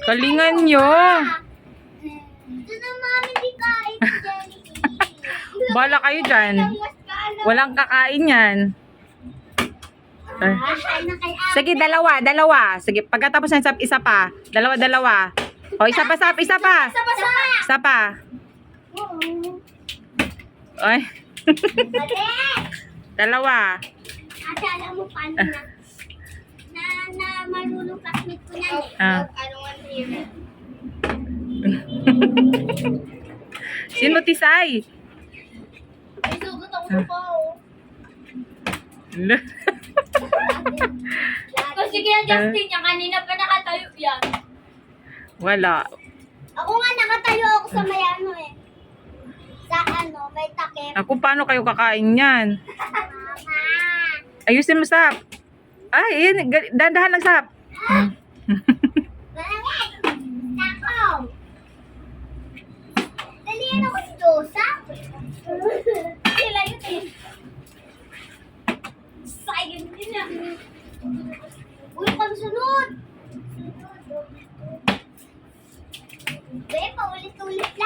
Kalingan nyo. Ito na mami, di kain si Jenny. Bala kayo dyan. Walang kakain yan. Sige, dalawa. Sige, pagkatapos ng isa pa. Dalawa. O, isa pa. Isa pa. Ay. Dalawa. Ate, alam mo paano na marunong classmate ko yan eh. Ah. I don't want to hear it. Sino tisay? May sugot ako po. Kasi kaya Justin, yung kanina pa nakatayo yan. Wala. Ako nga nakatayo ako sa may ano eh. Sa ano, may takip. Ako, paano kayo kakain yan? Mama. Ayusin mo, Sap. Ay, yun. Dahan-dahan lang, Sap. Malangit! Takaw! Dalihan ako si Josa. Sila yun eh. Sayang din ah. Uy, pagsunod! Be, paulit-ulit lang.